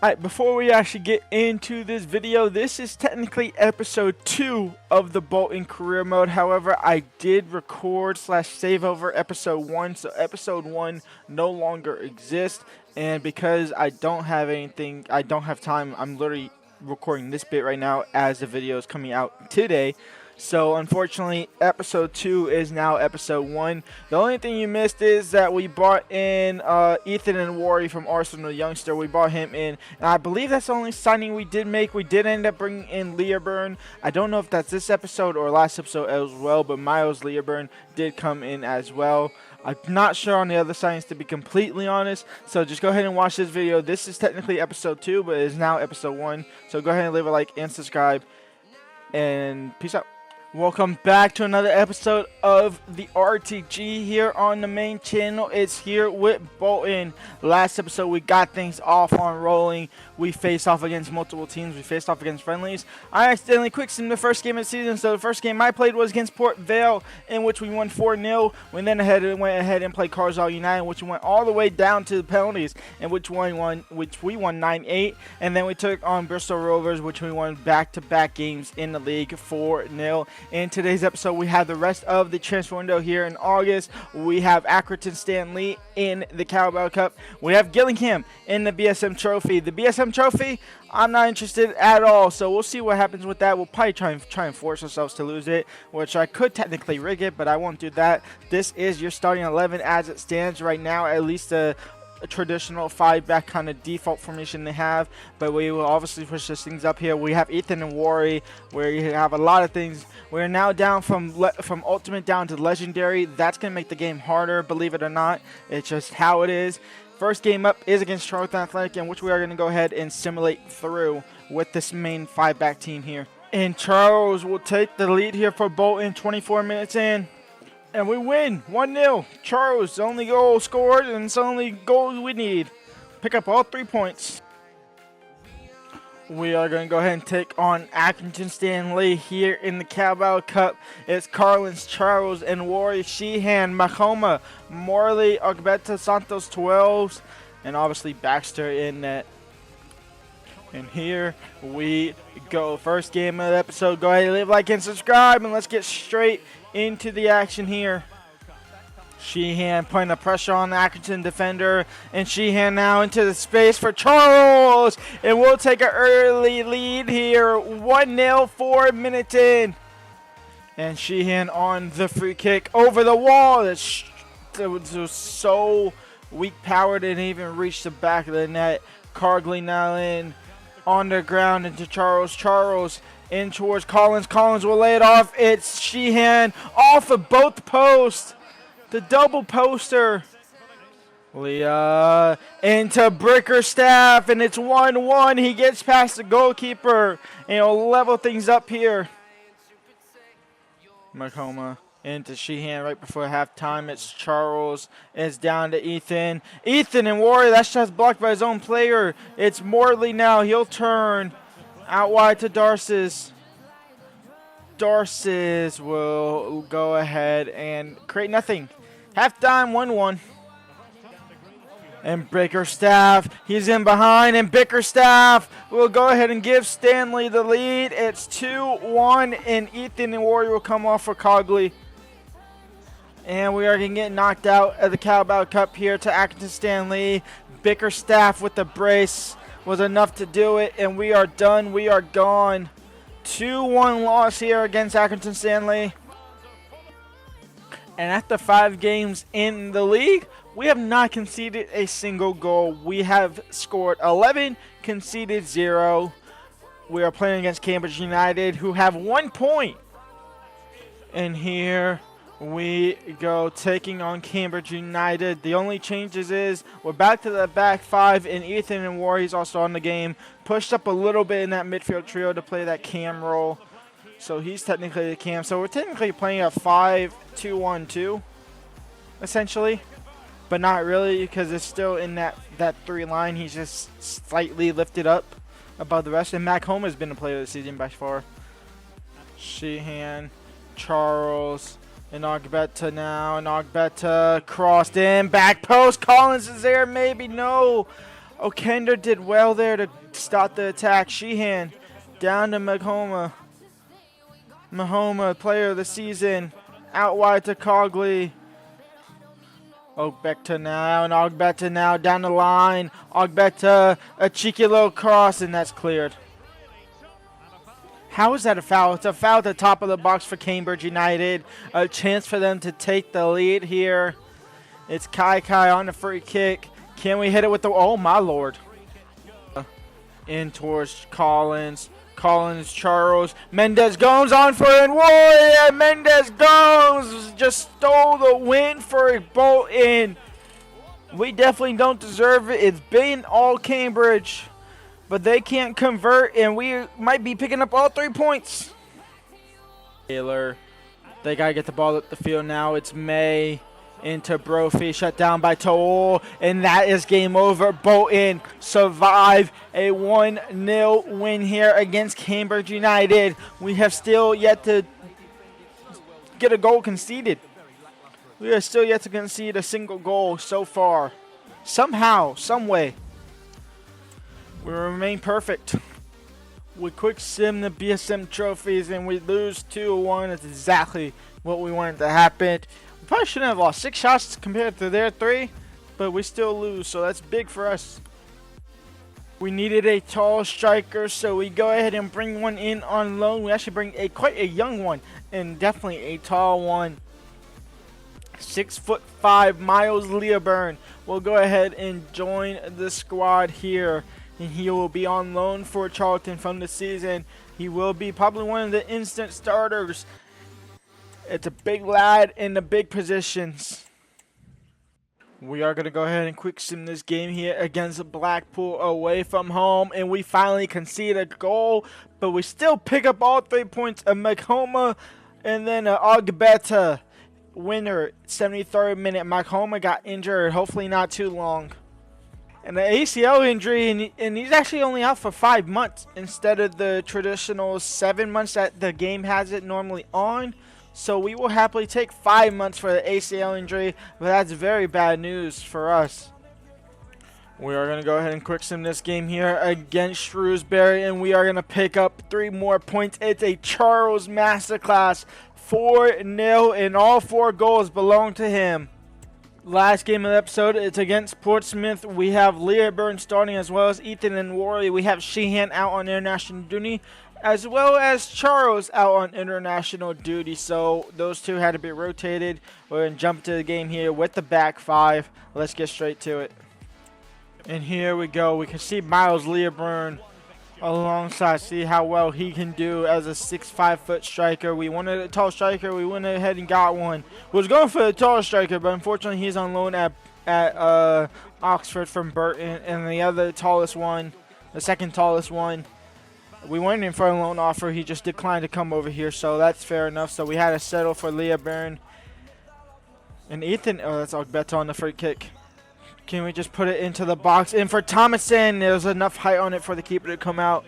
Alright, before we actually get into this video, this is technically episode 2 of the Bolton career mode. However, I did record / save over episode 1, so episode 1 no longer exists. And because I don't have time, I'm literally recording this bit right now as the video is coming out today. So unfortunately, episode 2 is now episode 1. The only thing you missed is that we brought in Ethan and Wari from Arsenal youngster. We brought him in, and I believe that's the only signing we did make. We did end up bringing in Learburn. I don't know if that's this episode or last episode as well, but Miles Learburn did come in as well. I'm not sure on the other signings, to be completely honest, so just go ahead and watch this video. This is technically episode 2, but it is now episode 1, so go ahead and leave a like and subscribe, and peace out. Welcome back to another episode of the RTG here on the main channel. It's here with Bolton. Last episode we got things off on rolling. We faced off against multiple teams. We faced off against friendlies. I accidentally quick-simmed the first game of the season, so the first game I played was against Port Vale, in which we won 4-0. We then went ahead and played Carsall United, which we went all the way down to the penalties, and which we won 9-8. And then we took on Bristol Rovers, which we won back-to-back games in the league 4-0. In today's episode, we have the rest of the transfer window here in August. We have Accrington Stanley in the Carabao Cup. We have Gillingham in the BSM Trophy. The BSM Trophy, I'm not interested at all, so we'll see what happens with that. We'll probably try and force ourselves to lose it, which I could technically rig it, but I won't do that. This is your starting 11 as it stands right now, at least a traditional 5-back kind of default formation they have, but we will obviously push these things up here. We have Ethan and Wari, where you have a lot of things. We're now down from ultimate down to legendary. That's going to make the game harder, believe it or not. It's just how it is. First game up is against Charlton Athletic, in which we are going to go ahead and simulate through with this main 5-back team here. And Charles will take the lead here for Bolton, 24 minutes in. And we win 1-0. Charles, only goal scored, and it's the only goal we need. Pick up all 3 points. We are going to go ahead and take on Accrington Stanley here in the Carabao Cup. It's Carlins, Charles, and Wari, Sheehan, Mahoma, Morley, Ogbeta, Santos, 12s, and obviously Baxter in net. And here we go. First game of the episode. Go ahead and leave a like and subscribe, and let's get straight into the action here. Sheehan putting the pressure on the Accrington defender, and Sheehan now into the space for Charles, and we'll take an early lead here, 1-0, 4 minutes in. And Sheehan on the free kick over the wall. It was so weak powered, it didn't even reach the back of the net. Cargley now in on the ground into Charles. Charles in towards Collins. Collins will lay it off. It's Sheehan off of both posts. The double poster. Leah into Bickerstaff, and it's 1-1. He gets past the goalkeeper, and he'll level things up here. Mahoma into Sheehan right before halftime. It's Charles. It's down to Ethan. Ethan and Wari. That shot's blocked by his own player. It's Morley now. He'll turn out wide to Darcis. Darcis will go ahead and create nothing. Halftime, 1-1. And Bickerstaff, he's in behind, and Bickerstaff will go ahead and give Stanley the lead. It's 2-1, and Ethan and Wari will come off for Cogley. And we are going to get knocked out of the Carabao Cup here to Accrington Stanley. Bickerstaff with the brace was enough to do it, and we are done. We are gone. 2-1 loss here against Accrington Stanley. And after 5 games in the league, we have not conceded a single goal. We have scored 11, conceded 0. We are playing against Cambridge United, who have 1 point. And here we go, taking on Cambridge United. The only changes is we're back to the back 5, and Ethan and Wari is also on the game. Pushed up a little bit in that midfield trio to play that cam role. So he's technically the cam. So we're technically playing a 5-2-1-2, essentially. But not really, because it's still in that 3 line. He's just slightly lifted up above the rest. And Mahoma has been the player of the season by far. Sheehan, Charles, and Ogbeta now. And Ogbeta crossed in. Back post. Collins is there. Maybe no. Okender did well there to stop the attack. Sheehan down to Mahoma. Mahoma, player of the season. Out wide to Cogley. Ogbeta now, and Ogbeta now down the line. Ogbeta, a cheeky little cross, and that's cleared. How is that a foul? It's a foul at the top of the box for Cambridge United. A chance for them to take the lead here. It's Kai on the free kick. Can we hit it with the... Oh, my Lord. In towards Collins. Collins, Charles. Mendez Gomes on for it. Whoa, Mendez Gomes just stole the win for Bolton. We definitely don't deserve it. It's been all Cambridge. But they can't convert, and we might be picking up all 3 points. Taylor. They got to get the ball up the field now. It's May. Into Brophy, shut down by To'o, and that is game over. Bolton survive a 1-0 win here against Cambridge United. We have still yet to get a goal conceded. We are still yet to concede a single goal so far. Somehow, some way, we remain perfect. We quick sim the BSM trophies, and we lose 2-1. That's exactly what we wanted to happen. Probably shouldn't have lost 6 shots compared to their 3, but we still lose, so that's big for us. We needed a tall striker, so we go ahead and bring one in on loan. We actually bring quite a young one, and definitely a tall one. 6'5" Miles Leoburn will go ahead and join the squad here, and he will be on loan for Charlton from the season. He will be probably one of the instant starters. It's a big lad in the big positions. We are going to go ahead and quick sim this game here against Blackpool away from home. And we finally concede a goal. But we still pick up all 3 points. A Mahoma and then a Ogbeta winner. 73rd minute. Mahoma got injured. Hopefully not too long. And the ACL injury. And he's actually only out for 5 months. Instead of the traditional 7 months that the game has it normally on. So we will happily take 5 months for the ACL injury, but that's very bad news for us. We are going to go ahead and quick sim this game here against Shrewsbury, and we are going to pick up 3 more points. It's a Charles masterclass, 4-0, and all 4 goals belong to him. Last game of the episode, it's against Portsmouth. We have Leoburn starting as well as Ethan and Worley. We have Sheehan out on international duty, as well as Charles out on international duty. So those 2 had to be rotated. We're going to jump to the game here with the back 5. Let's get straight to it. And here we go. We can see Miles Leoburn alongside. See how well he can do as a 6'5" striker. We wanted a tall striker. We went ahead and got one. We was going for a tall striker, but unfortunately he's on loan at Oxford from Burton. And the other tallest one, the second tallest one, we went in for a loan offer. He just declined to come over here, so that's fair enough. So we had to settle for Leoburn. And Ethan, oh, that's Ogbeta on the free kick. Can we just put it into the box? And for Thomason, there's enough height on it for the keeper to come out.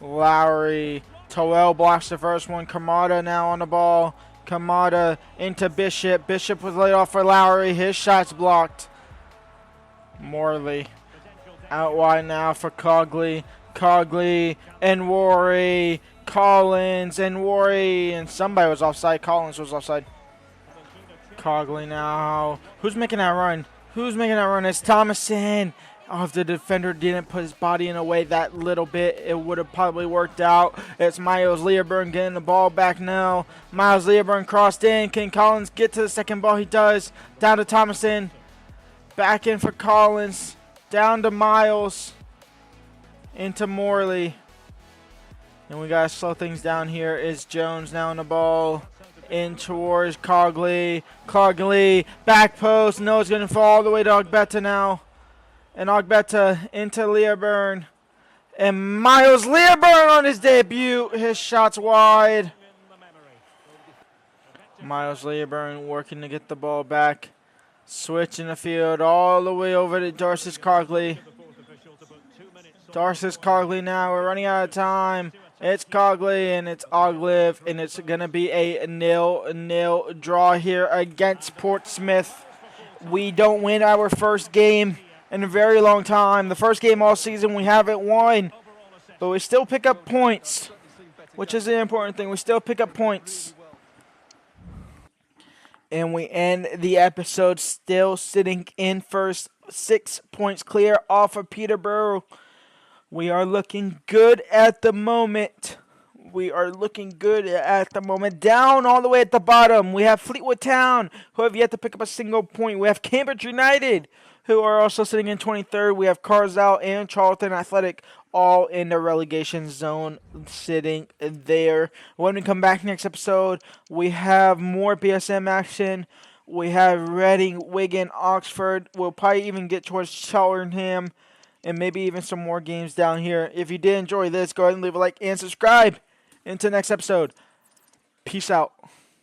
Lowry. Toel blocks the first one. Kamada now on the ball. Kamada into Bishop. Bishop was laid off for Lowry. His shot's blocked. Morley. Out wide now for Cogley. Cogley and Worry. Collins and Worry. And somebody was offside. Collins was offside. Cogley now. Who's making that run? Who's making that run? It's Thomason. Oh, if the defender didn't put his body in a way that little bit, it would have probably worked out. It's Miles Leoburn getting the ball back now. Miles Leoburn crossed in. Can Collins get to the second ball? He does. Down to Thomason. Back in for Collins. Down to Miles. Into Morley. And we got to slow things down here. Is Jones now on the ball. In towards Cogley. Cogley. Back post. No, it's going to fall all the way to Ogbeta now. And Ogbeta into Leoburn. And Miles Leoburn on his debut. His shot's wide. Miles Leoburn working to get the ball back. Switching the field all the way over to Darcis Cogley. Darcis Cogley now. We're running out of time. It's Cogley and it's Oglive. And it's going to be a 0-0 draw here against Portsmouth. We don't win our first game. in a very long time. The first game all season we haven't won, but we still pick up points, which is the important thing. We still pick up points. And we end the episode still sitting in first, 6 points clear off of Peterborough. We are looking good at the moment. Down all the way at the bottom, we have Fleetwood Town, who have yet to pick up a single point. We have Cambridge United, who are also sitting in 23rd. We have Carswell and Charlton Athletic all in the relegation zone sitting there. When we come back next episode, we have more BSM action. We have Reading, Wigan, Oxford. We'll probably even get towards Cheltenham and maybe even some more games down here. If you did enjoy this, go ahead and leave a like and subscribe. Until next episode, peace out.